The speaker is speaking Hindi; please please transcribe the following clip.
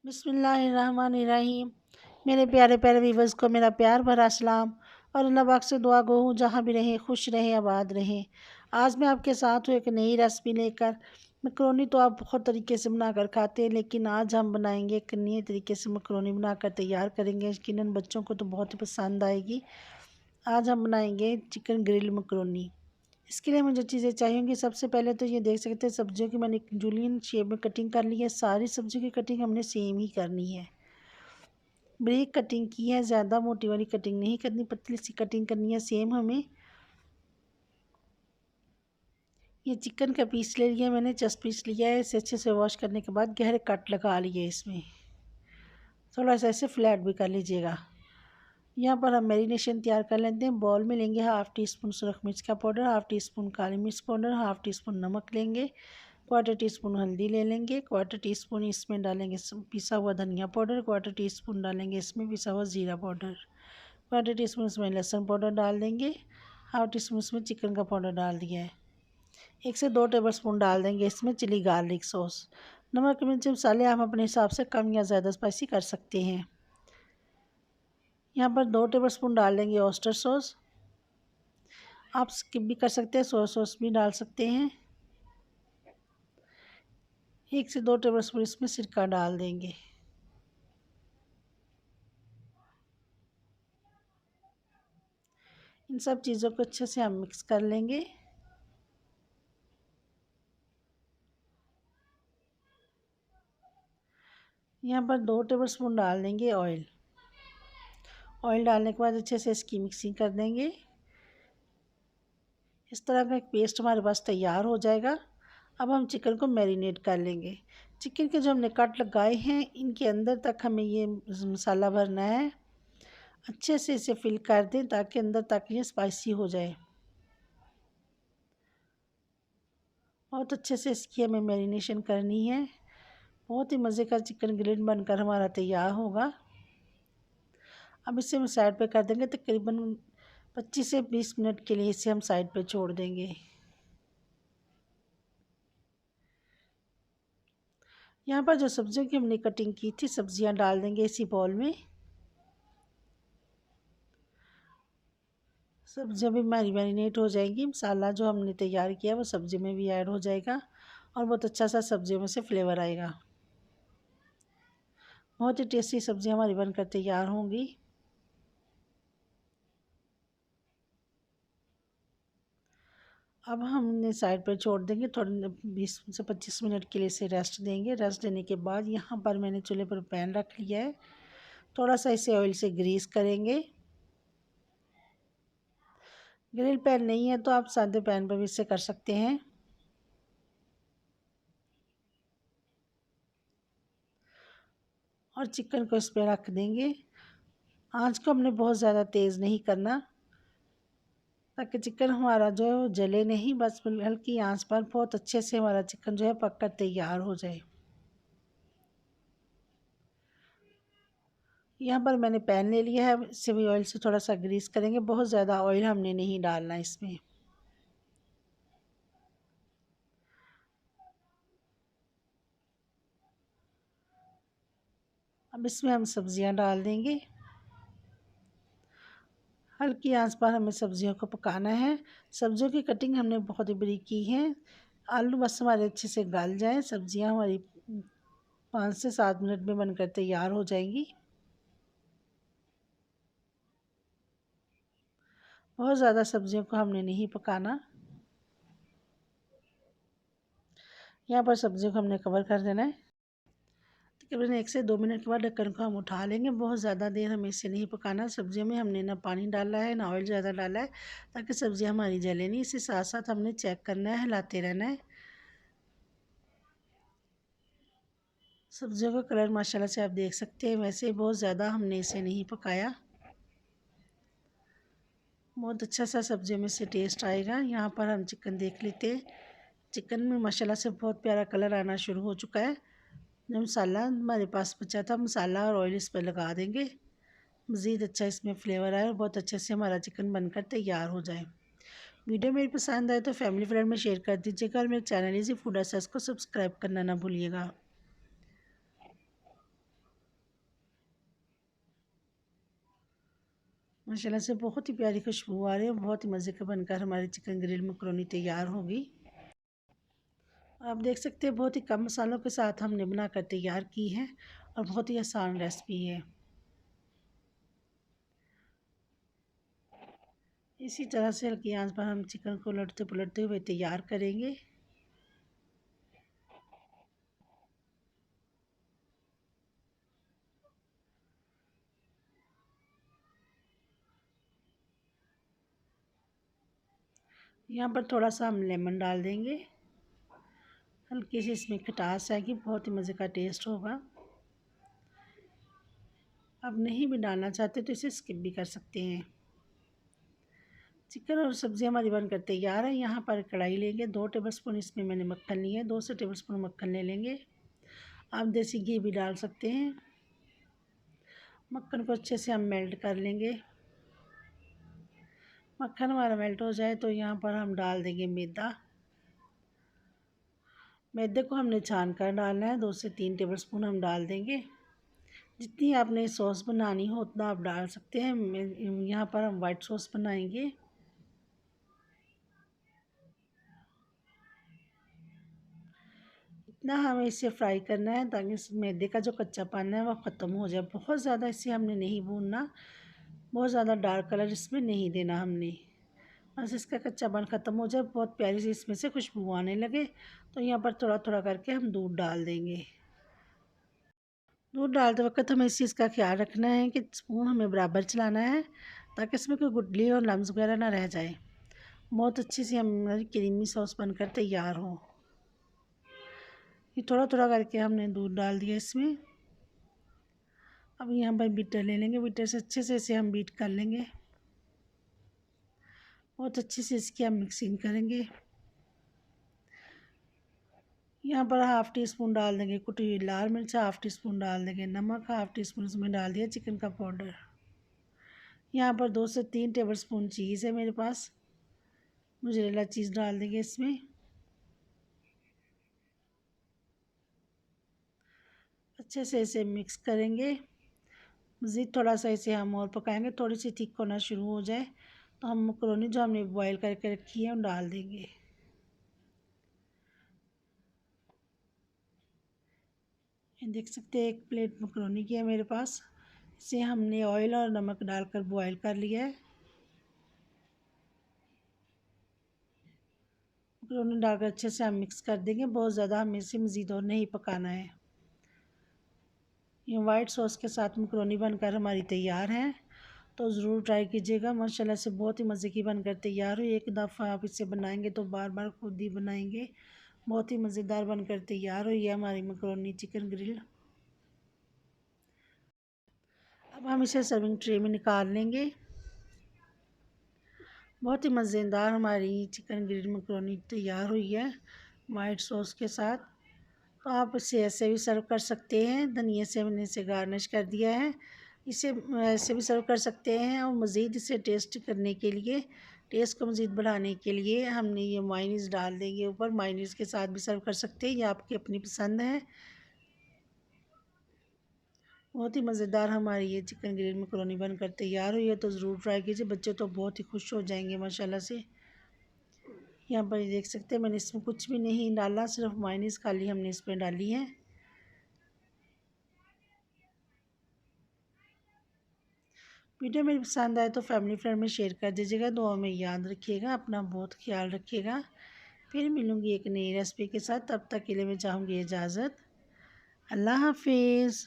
बिस्मिल्लाहिर्रहमानिर्रहीम। मेरे प्यारे प्यारे व्यूवर्स को मेरा प्यार भरा सलाम और अल्लाह पाक से दुआ गो हूँ जहाँ भी रहें खुश रहें आबाद रहें। आज मैं आपके साथ हूँ एक नई रेसिपी लेकर। मकरोनी तो आप बहुत तरीके से बनाकर खाते हैं, लेकिन आज हम बनाएंगे एक नए तरीके से मकरोनी बनाकर तैयार करेंगे। यकीनन बच्चों को तो बहुत ही पसंद आएगी। आज हम बनाएंगे चिकन ग्रिल मकरोनी। इसके लिए मुझे चीज़ें चाहिए होंगी। सबसे पहले तो ये देख सकते हैं सब्जियों की मैंने जूलियन शेप में कटिंग कर ली है। सारी सब्जियों की कटिंग हमने सेम ही करनी है। ब्रेक कटिंग की है, ज़्यादा मोटी वाली कटिंग नहीं करनी, पतली सी कटिंग करनी है सेम हमें। ये चिकन का पीस ले लिया मैंने, चेस्ट पीस लिया है। इसे अच्छे से वॉश करने के बाद गहरे कट लगा लिए इसमें। थोड़ा सा ऐसे फ्लैट भी कर लीजिएगा। यहाँ पर हम मैरिनेशन तैयार कर लेते हैं। बॉल में लेंगे 1/2 टी स्पून सुरख मिर्च का पाउडर, 1/2 टी स्पून काली मिर्च पाउडर, 1/2 टी स्पून नमक लेंगे, 1/4 टी स्पून हल्दी ले लेंगे, 1/4 टी स्पून इसमें डालेंगे पिसा हुआ धनिया पाउडर, 1/4 टी स्पून डालेंगे इसमें पिसा हुआ ज़ीरा पाउडर, 1/4 टी स्पून इसमें लहसुन पाउडर डाल देंगे, 1/2 टी स्पून इसमें चिकन का पाउडर डाल दिया है। 1 से 2 टेबल स्पून डाल देंगे इसमें चिली गार्लिक सॉस। नमक मिर्च मसाले आप अपने हिसाब से कम या ज़्यादा स्पाइसी कर सकते हैं। यहाँ पर 2 टेबल स्पून डाल देंगे ऑयस्टर सॉस। आप स्किप भी कर सकते हैं, सोया सॉस भी डाल सकते हैं। 1 से 2 टेबल स्पून इसमें सिरका डाल देंगे। इन सब चीज़ों को अच्छे से हम मिक्स कर लेंगे। यहाँ पर 2 टेबल स्पून डाल देंगे ऑयल। ऑयल डालने के बाद अच्छे से इसकी मिक्सिंग कर देंगे। इस तरह का एक पेस्ट हमारे पास तैयार हो जाएगा। अब हम चिकन को मैरिनेट कर लेंगे। चिकन के जो हमने कट लगाए हैं इनके अंदर तक हमें ये मसाला भरना है। अच्छे से इसे फिल कर दें ताकि अंदर तक ये स्पाइसी हो जाए। बहुत अच्छे से इसकी हमें मैरिनेशन करनी है। बहुत ही मज़े का चिकन ग्रिल बनकर हमारा तैयार होगा। अब इसे हम साइड पे कर देंगे। तकरीबन 25 से 20 मिनट के लिए इसे हम साइड पे छोड़ देंगे। यहाँ पर जो सब्जियों की हमने कटिंग की थी सब्जियाँ डाल देंगे इसी बॉल में। सब्जियाँ भी हमारी मैरिनेट हो जाएंगी। मसाला जो हमने तैयार किया वो सब्जी में भी ऐड हो जाएगा और बहुत अच्छा सा सब्जियों में से फ्लेवर आएगा। बहुत ही टेस्टी सब्जियाँ हमारी बनकर तैयार होंगी। अब हमने साइड पर छोड़ देंगे। थोड़े 20 से 25 मिनट के लिए इसे रेस्ट देंगे। रेस्ट देने के बाद यहाँ पर मैंने चूल्हे पर पैन रख लिया है। थोड़ा सा इसे ऑयल से ग्रीस करेंगे। ग्रिल पैन नहीं है तो आप सादे पैन पर भी इसे कर सकते हैं। और चिकन को इस पर रख देंगे। आँच को हमने बहुत ज़्यादा तेज़ नहीं करना ताकि चिकन हमारा जो है वो जले नहीं। बस हल्की आंच पर बहुत अच्छे से हमारा चिकन जो है पककर तैयार हो जाए। यहाँ पर मैंने पैन ले लिया है। इससे भी ऑयल से थोड़ा सा ग्रीस करेंगे। बहुत ज़्यादा ऑयल हमने नहीं डालना इसमें। अब इसमें हम सब्जियाँ डाल देंगे। हल्की आंच पर हमें सब्जियों को पकाना है। सब्जियों की कटिंग हमने बहुत ही बरीक की है। आलू बस हमारे अच्छे से गल जाएँ। सब्जियाँ हमारी 5 से 7 मिनट में बनकर तैयार हो जाएंगी। बहुत ज़्यादा सब्जियों को हमने नहीं पकाना। यहाँ पर सब्जियों को हमने कवर कर देना है। तकरीबन 1 से 2 मिनट के बाद ढक्कन को हम उठा लेंगे। बहुत ज़्यादा देर हमें इसे नहीं पकाना। सब्जियों में हमने ना पानी डाला है ना ऑयल ज़्यादा डाला है ताकि सब्जियां हमारी जले नहीं। इसे साथ साथ हमने चेक करना है, हिलाते रहना है। सब्जियों का कलर माशाल्लाह से आप देख सकते हैं। वैसे बहुत ज़्यादा हमने इसे नहीं पकाया। बहुत अच्छा सा सब्जियों में से टेस्ट आएगा। यहाँ पर हम चिकन देख लेते हैं। चिकन में माशाल्लाह से बहुत प्यारा कलर आना शुरू हो चुका है। जो मसाला हमारे पास बचा था मसाला और ऑयल इस पर लगा देंगे। मज़ीद अच्छा इसमें फ्लेवर आए और बहुत अच्छे से हमारा चिकन बनकर तैयार हो जाए। वीडियो मेरी पसंद आए तो फैमिली फ्रेंड में शेयर कर दीजिएगा और मेरे चैनल इजी फूड एसेस को सब्सक्राइब करना ना भूलिएगा। माशाल्लाह से बहुत ही प्यारी खुशबू आ रही है। बहुत ही मज़े का बनकर हमारी चिकन ग्रिल मकरोनी तैयार होगी। आप देख सकते हैं बहुत ही कम मसालों के साथ हमने बनाकर तैयार की है और बहुत ही आसान रेसिपी है। इसी तरह से हल्की आंच पर हम चिकन को उलटते पुलटते हुए तैयार करेंगे। यहाँ पर थोड़ा सा हम लेमन डाल देंगे। हल्की सी इसमें खटास आएगी, बहुत ही मज़े का टेस्ट होगा। अब नहीं भी डालना चाहते तो इसे स्किप भी कर सकते हैं। चिकन और सब्ज़ी हमारी बनकर तैयार है। यहाँ पर कढ़ाई लेंगे, 2 टेबलस्पून इसमें मैंने मक्खन लिया है, 2 से टेबलस्पून मक्खन ले लेंगे। आप देसी घी भी डाल सकते हैं। मक्खन को अच्छे से हम मेल्ट कर लेंगे। मक्खन हमारा मेल्ट हो जाए तो यहाँ पर हम डाल देंगे मैदा। मैदे को हमने छान कर डालना है, 2 से 3 टेबलस्पून हम डाल देंगे। जितनी आपने सॉस बनानी हो उतना आप डाल सकते हैं। यहाँ पर हम वाइट सॉस बनाएंगे। इतना हमें इसे फ्राई करना है ताकि इस मैदे का जो कच्चापन है वो ख़त्म हो जाए। बहुत ज़्यादा इसे हमने नहीं भूनना, बहुत ज़्यादा डार्क कलर इसमें नहीं देना हमने। बस इसका कच्चापन ख़त्म हो जाए, बहुत प्यारी सी इसमें से खुशबू आने लगे तो यहाँ पर थोड़ा थोड़ा करके हम दूध डाल देंगे। दूध डालते वक्त हमें इस चीज़ का ख्याल रखना है कि स्पून हमें बराबर चलाना है ताकि इसमें कोई गुठली और लम्स वगैरह ना रह जाए। बहुत अच्छी सी हमारी क्रीमी सॉस बनकर तैयार हो। ये थोड़ा थोड़ा करके हमने दूध डाल दिया इसमें। अब यहाँ पर बीटर ले लेंगे, बीटर से अच्छे से इसे हम बीट कर लेंगे। बहुत अच्छे से इसकी हम मिक्सिंग करेंगे। यहाँ पर हाफ़ टी स्पून डाल देंगे कुटी हुई लाल मिर्च, हाफ़ टी स्पून डाल देंगे नमक, हाफ़ टी स्पून इसमें डाल दिया चिकन का पाउडर। यहाँ पर 2 से 3 टेबलस्पून चीज़ है मेरे पास, मोज़रेला चीज़ डाल देंगे इसमें। अच्छे से इसे मिक्स करेंगे। मज़ीद थोड़ा सा इसे हम और पकाएंगे, थोड़ी सी थिक होना शुरू हो जाए तो हम मकरोनी जो हमने बॉईल करके रखी है वो डाल देंगे। ये देख सकते हैं एक प्लेट मकरोनी की है मेरे पास। इसे हमने ऑयल और नमक डालकर बॉईल कर लिया है। मकरोनी डालकर अच्छे से हम मिक्स कर देंगे। बहुत ज़्यादा हमें इसे मज़ीद और नहीं पकाना है। ये वाइट सॉस के साथ मकरोनी बनकर हमारी तैयार है, तो ज़रूर ट्राई कीजिएगा। माशाल्लाह से बहुत ही मज़े की बनकर तैयार हुई। एक दफ़ा आप इसे बनाएंगे तो बार बार खुद ही बनाएंगे। बहुत ही मज़ेदार बनकर तैयार हुई है हमारी मकरोनी चिकन ग्रिल। अब हम इसे सर्विंग ट्रे में निकाल लेंगे। बहुत ही मज़ेदार हमारी चिकन ग्रिल मकरोनी तैयार हुई है वाइट सॉस के साथ। तो आप इसे ऐसे भी सर्व कर सकते हैं। धनिया से हमने इसे गार्निश कर दिया है। इसे ऐसे भी सर्व कर सकते हैं और मज़ीद इसे टेस्ट करने के लिए, टेस्ट को मज़ीद बढ़ाने के लिए हमने ये मायोनीज़ डाल देंगे ऊपर। मायोनीज़ के साथ भी सर्व कर सकते हैं, ये आपकी अपनी पसंद है। बहुत ही मज़ेदार हमारी ये चिकन ग्रिल मकरोनी बनकर तैयार हुई है, तो ज़रूर ट्राई कीजिए। बच्चे तो बहुत ही खुश हो जाएंगे माशाल्लाह से। यहाँ पर देख सकते हैं मैंने इसमें कुछ भी नहीं डाला, सिर्फ मायोनीज़ खाली हमने इसमें डाली है। वीडियो मेरी पसंद आए तो फैमिली फ्रेंड में शेयर कर दीजिएगा। दुआ में याद रखिएगा, अपना बहुत ख्याल रखिएगा। फिर मिलूँगी एक नई रेसिपी के साथ, तब तक के लिए मैं चाहूँगी इजाज़त। अल्लाह हाफिज़।